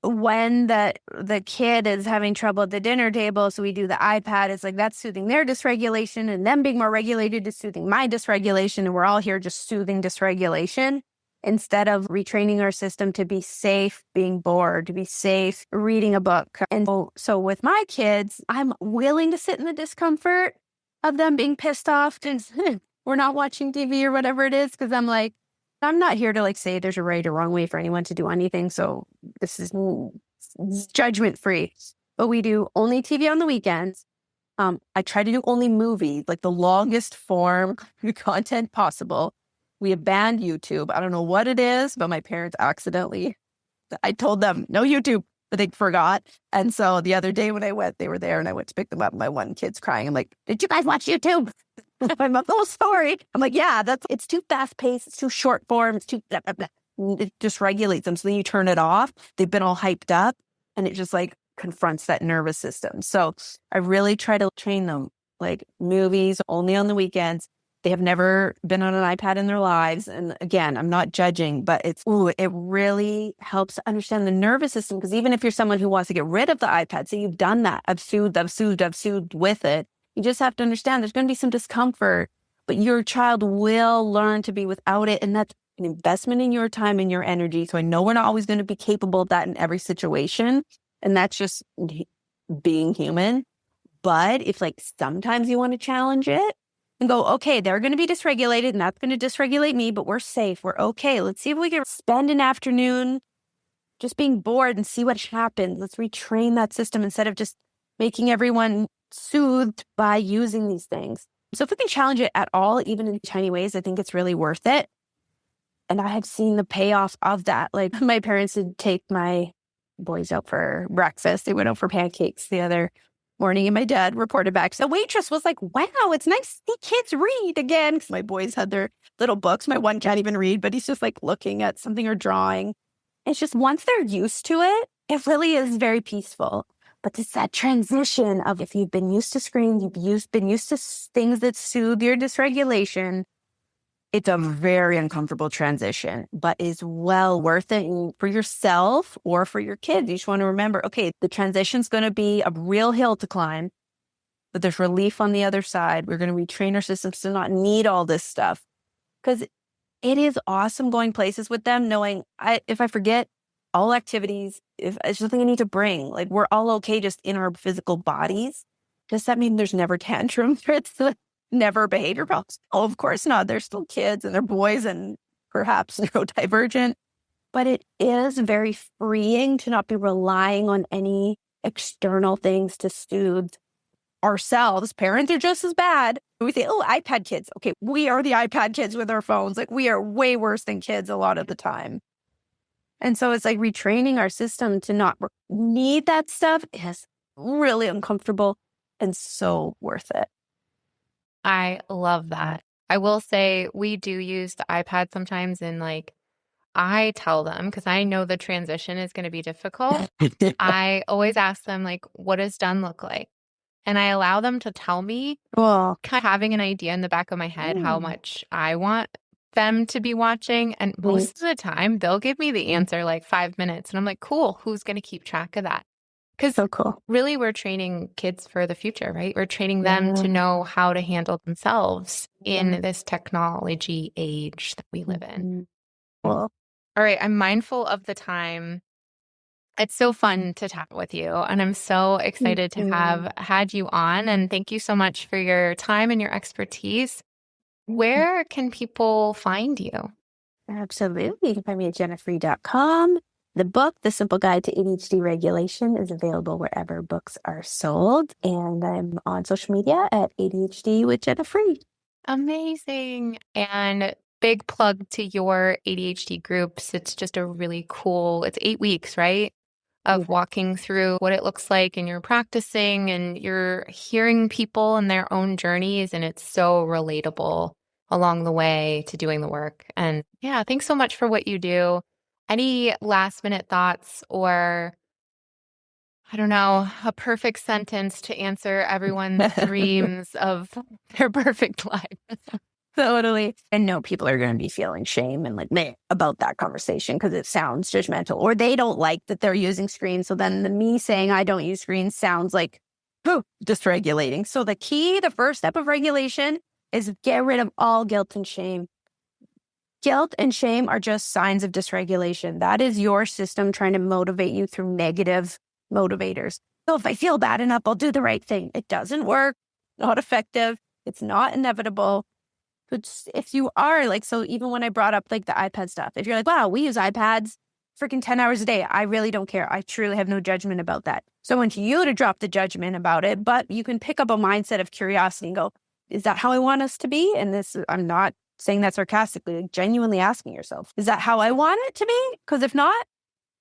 when the kid is having trouble at the dinner table, so we do the iPad, it's like that's soothing their dysregulation, and them being more regulated is soothing my dysregulation, and we're all here just soothing dysregulation instead of retraining our system to be safe being bored, to be safe reading a book. And so with my kids, I'm willing to sit in the discomfort of them being pissed off and we're not watching TV or whatever it is, because I'm like, I'm not here to like say there's a right or wrong way for anyone to do anything. So this is judgment free. But we do only TV on the weekends. I try to do only movies, like the longest form content possible. We have banned YouTube. I don't know what it is, but my parents accidentally, I told them no YouTube, but they forgot. And so the other day when I went, they were there and I went to pick them up. My one kid's crying. I'm like, did you guys watch YouTube? My mom, oh, sorry. I'm like, yeah, it's too fast paced. It's too short form. It's too, blah, blah, blah. It just regulates them. So then you turn it off. They've been all hyped up and it just like confronts that nervous system. So I really try to train them like movies only on the weekends. They have never been on an iPad in their lives. And again, I'm not judging, but it really helps to understand the nervous system. Because even if you're someone who wants to get rid of the iPad, so you've done that, I've soothed with it. You just have to understand there's going to be some discomfort, but your child will learn to be without it. And that's an investment in your time and your energy. So I know we're not always going to be capable of that in every situation. And that's just being human. But if like sometimes you want to challenge it and go, okay, they're going to be dysregulated and that's going to dysregulate me, but we're safe. We're okay. Let's see if we can spend an afternoon just being bored and see what happens. Let's retrain that system instead of just making everyone soothed by using these things. So if we can challenge it at all, even in tiny ways, I think it's really worth it. And I have seen the payoff of that. Like my parents would take my boys out for breakfast. They went out for pancakes the other morning and my dad reported back. So the waitress was like, wow, it's nice to see kids read again. Because my boys had their little books. My one can't even read, but he's just like looking at something or drawing. It's just once they're used to it, it really is very peaceful. But it's that transition of if you've been used to screens, been used to things that soothe your dysregulation, it's a very uncomfortable transition, but is well worth it for yourself or for your kids. You just want to remember, okay, the transition's going to be a real hill to climb, but there's relief on the other side. We're going to retrain our systems to not need all this stuff because it is awesome going places with them, knowing if I forget, all activities, if it's something I need to bring, like we're all okay just in our physical bodies. Does that mean there's never tantrums? It's never behavior problems? Oh, of course not. They're still kids and they're boys and perhaps neurodivergent. But it is very freeing to not be relying on any external things to soothe ourselves. Parents are just as bad. We say, oh, iPad kids. Okay, we are the iPad kids with our phones. Like we are way worse than kids a lot of the time. And so it's like retraining our system to not need that stuff is really uncomfortable and so worth it. I love that. I will say we do use the iPad sometimes and like I tell them because I know the transition is going to be difficult. I always ask them like, what does done look like? And I allow them to tell me, kind of having an idea in the back of my head how much I want them to be watching. And most of the time they'll give me the answer like 5 minutes. And I'm like, cool, who's going to keep track of that? Because so cool. Really we're training kids for the future, right? We're training them to know how to handle themselves in this technology age that we live in. Cool. All right. I'm mindful of the time. It's so fun to chat with you. And I'm so excited to have had you on. And thank you so much for your time and your expertise. Where can people find you? Absolutely. You can find me at jennafree.com. The book, The Simple Guide to ADHD Regulation, is available wherever books are sold. And I'm on social media at ADHD with Jenna Free. Amazing. And big plug to your ADHD groups. It's just a really cool, it's 8 weeks, right? Of walking through what it looks like and you're practicing and you're hearing people and their own journeys. And it's so relatable along the way to doing the work. And yeah, thanks so much for what you do. Any last minute thoughts or I don't know, a perfect sentence to answer everyone's dreams of their perfect life. Totally. And no, people are going to be feeling shame and like meh about that conversation because it sounds judgmental, or they don't like that they're using screens. So then me saying I don't use screens sounds like dysregulating. So the first step of regulation is get rid of all guilt and shame. Guilt and shame are just signs of dysregulation. That is your system trying to motivate you through negative motivators. So if I feel bad enough, I'll do the right thing. It doesn't work, not effective. It's not inevitable. But if you are like, so even when I brought up like the iPad stuff, if you're like, wow, we use iPads freaking 10 hours a day, I really don't care. I truly have no judgment about that. So I want you to drop the judgment about it, but you can pick up a mindset of curiosity and go, is that how I want us to be? And this, I'm not saying that sarcastically, like genuinely asking yourself, is that how I want it to be? Because if not,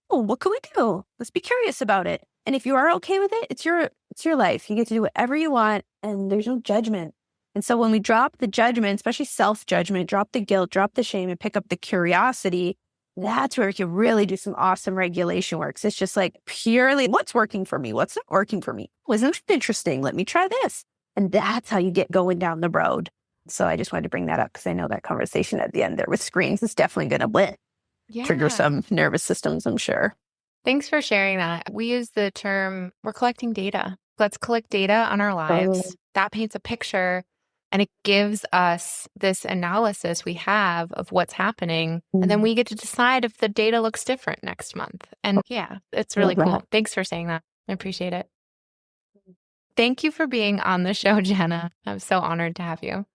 what can we do? Let's be curious about it. And if you are okay with it, it's your life. You get to do whatever you want and there's no judgment. And so when we drop the judgment, especially self-judgment, drop the guilt, drop the shame, and pick up the curiosity, that's where we can really do some awesome regulation work. It's just like purely what's working for me? What's not working for me? Wasn't it interesting? Let me try this. And that's how you get going down the road. So I just wanted to bring that up because I know that conversation at the end there with screens is definitely going to trigger some nervous systems, I'm sure. Thanks for sharing that. We use the term, we're collecting data. Let's collect data on our lives. That paints a picture. And it gives us this analysis we have of what's happening. And then we get to decide if the data looks different next month. And yeah, it's really cool. Thanks for saying that. I appreciate it. Thank you for being on the show, Jenna. I'm so honored to have you.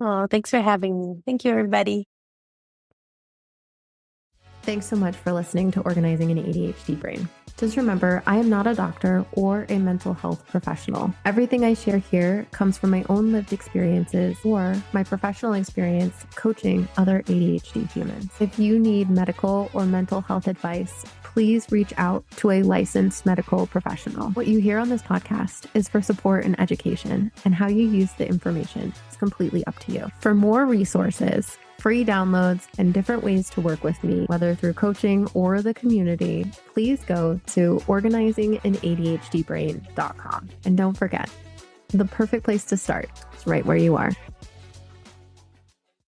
Oh, thanks for having me. Thank you, everybody. Thanks so much for listening to Organizing an ADHD Brain. Just remember, I am not a doctor or a mental health professional. Everything I share here comes from my own lived experiences or my professional experience coaching other ADHD humans. If you need medical or mental health advice, please reach out to a licensed medical professional. What you hear on this podcast is for support and education, and how you use the information is completely up to you. For more resources, free downloads, and different ways to work with me, whether through coaching or the community, please go to organizinganadhdbrain.com. And don't forget, the perfect place to start is right where you are.